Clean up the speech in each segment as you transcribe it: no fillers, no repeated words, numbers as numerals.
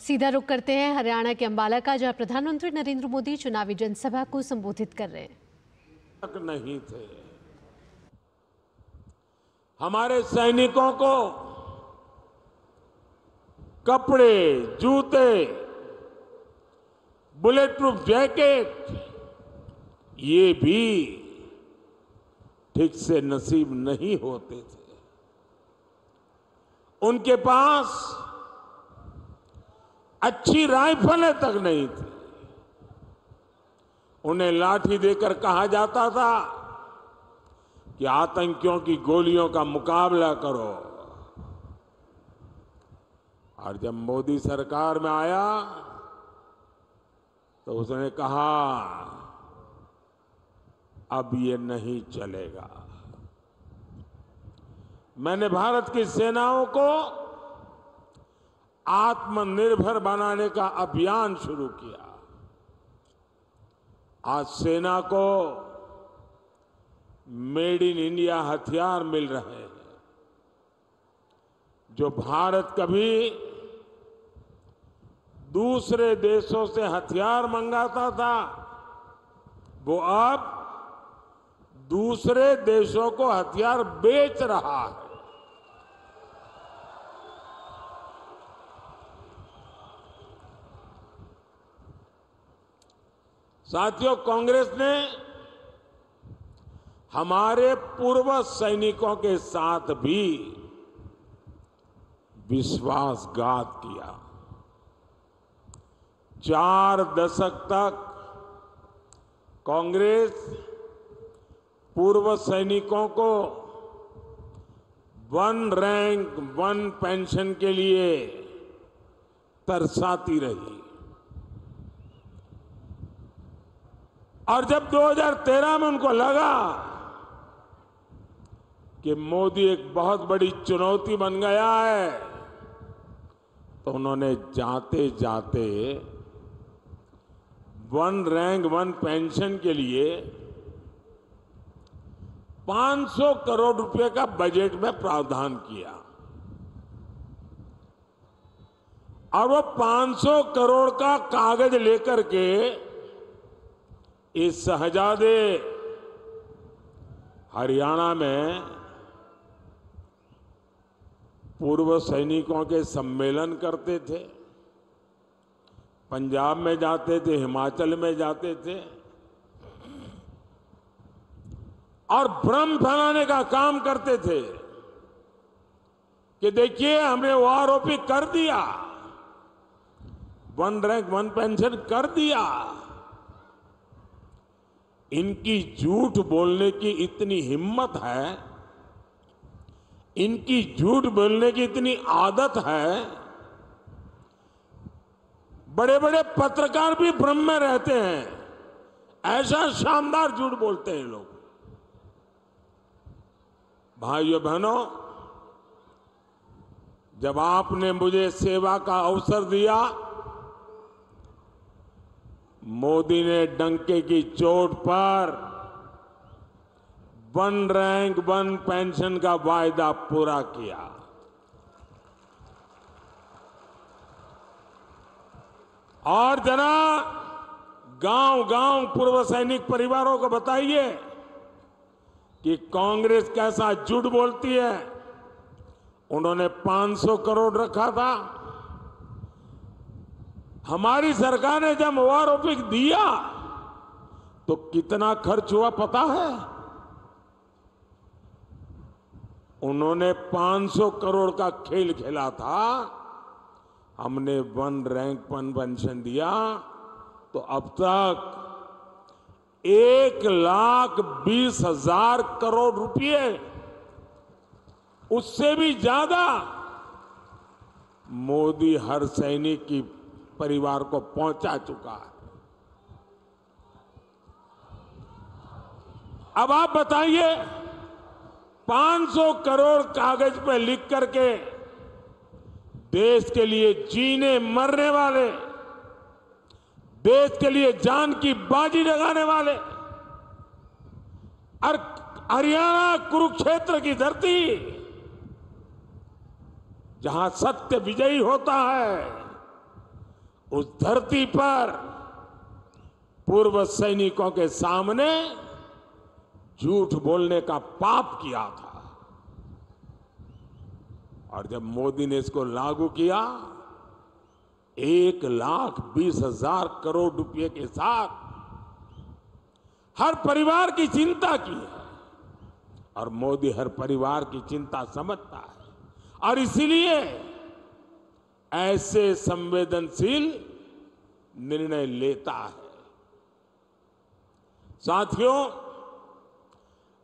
सीधा रुख करते हैं हरियाणा के अंबाला का, जहां प्रधानमंत्री नरेंद्र मोदी चुनावी जनसभा को संबोधित कर रहे हैं। नहीं थे। हमारे सैनिकों को कपड़े, जूते, बुलेट प्रूफ जैकेट ये भी ठीक से नसीब नहीं होते थे। उनके पास अच्छी राइफलें तक नहीं थी। उन्हें लाठी देकर कहा जाता था कि आतंकियों की गोलियों का मुकाबला करो। और जब मोदी सरकार में आया तो उसने कहा अब ये नहीं चलेगा। मैंने भारत की सेनाओं को आत्मनिर्भर बनाने का अभियान शुरू किया। आज सेना को मेड इन इंडिया हथियार मिल रहे हैं। जो भारत कभी दूसरे देशों से हथियार मंगाता था, वो अब दूसरे देशों को हथियार बेच रहा है। साथियों, कांग्रेस ने हमारे पूर्व सैनिकों के साथ भी विश्वासघात किया। 4 दशक तक कांग्रेस पूर्व सैनिकों को 1 रैंक 1 पेंशन के लिए तरसाती रही। और जब 2013 में उनको लगा कि मोदी एक बहुत बड़ी चुनौती बन गया है, तो उन्होंने जाते जाते 1 रैंक 1 पेंशन के लिए 500 करोड़ रुपए का बजट में प्रावधान किया। और वो 500 करोड़ का कागज लेकर के इस शहजादे हरियाणा में पूर्व सैनिकों के सम्मेलन करते थे, पंजाब में जाते थे, हिमाचल में जाते थे और भ्रम फैलाने का काम करते थे कि देखिए हमने वो आरोपी कर दिया, 1 रैंक 1 पेंशन कर दिया। इनकी झूठ बोलने की इतनी हिम्मत है, इनकी झूठ बोलने की इतनी आदत है, बड़े बड़े पत्रकार भी भ्रम में रहते हैं। ऐसा शानदार झूठ बोलते हैं लोग। भाइयों बहनों, जब आपने मुझे सेवा का अवसर दिया, मोदी ने डंके की चोट पर 1 रैंक 1 पेंशन का वायदा पूरा किया। और जरा गांव-गांव पूर्व सैनिक परिवारों को बताइए कि कांग्रेस कैसा झूठ बोलती है। उन्होंने 500 करोड़ रखा था। हमारी सरकार ने जब ओआरओपी दिया तो कितना खर्च हुआ पता है? उन्होंने 500 करोड़ का खेल खेला था, हमने 1 रैंक 1 पेंशन दिया, तो अब तक 1,20,000 करोड़ रुपए, उससे भी ज्यादा मोदी हर सैनिक की परिवार को पहुंचा चुका है। अब आप बताइए, 500 करोड़ कागज पे लिख करके देश के लिए जीने मरने वाले, देश के लिए जान की बाजी लगाने वाले, और हरियाणा कुरुक्षेत्र की धरती जहां सत्य विजयी होता है, उस धरती पर पूर्व सैनिकों के सामने झूठ बोलने का पाप किया था। और जब मोदी ने इसको लागू किया, 1,20,000 करोड़ रुपए के साथ हर परिवार की चिंता की है। और मोदी हर परिवार की चिंता समझता है और इसीलिए ऐसे संवेदनशील निर्णय लेता है। साथियों,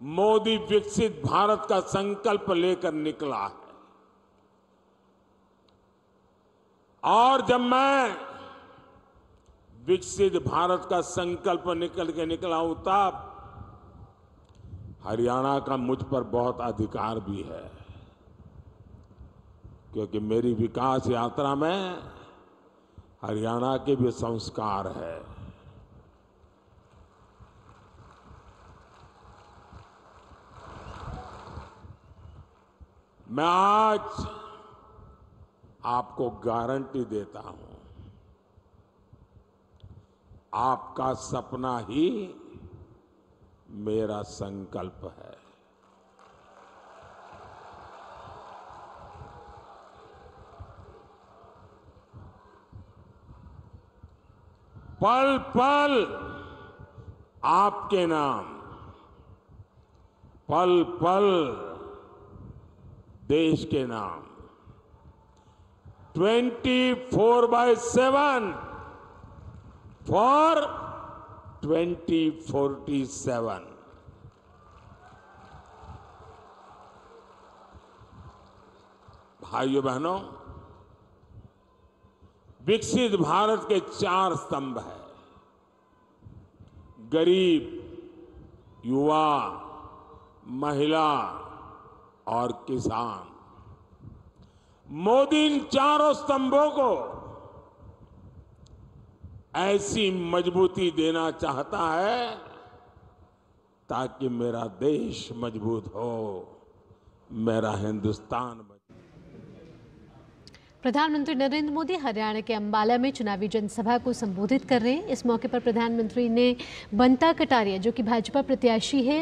मोदी विकसित भारत का संकल्प लेकर निकला है। और जब मैं विकसित भारत का संकल्प निकला हूं, तब हरियाणा का मुझ पर बहुत अधिकार भी है, क्योंकि मेरी विकास यात्रा में हरियाणा के भी संस्कार है। मैं आज आपको गारंटी देता हूं, आपका सपना ही मेरा संकल्प है। पल पल आपके नाम, पल पल देश के नाम, 24/7 फॉर 2047। भाइयों बहनों, विकसित भारत के 4 स्तंभ हैं: गरीब, युवा, महिला और किसान। मोदी इन 4 स्तंभों को ऐसी मजबूती देना चाहता है ताकि मेरा देश मजबूत हो, मेरा हिंदुस्तान मजबूत। प्रधानमंत्री नरेंद्र मोदी हरियाणा के अंबाला में चुनावी जनसभा को संबोधित कर रहे हैं। इस मौके पर प्रधानमंत्री ने बंता कटारिया, जो कि भाजपा प्रत्याशी है,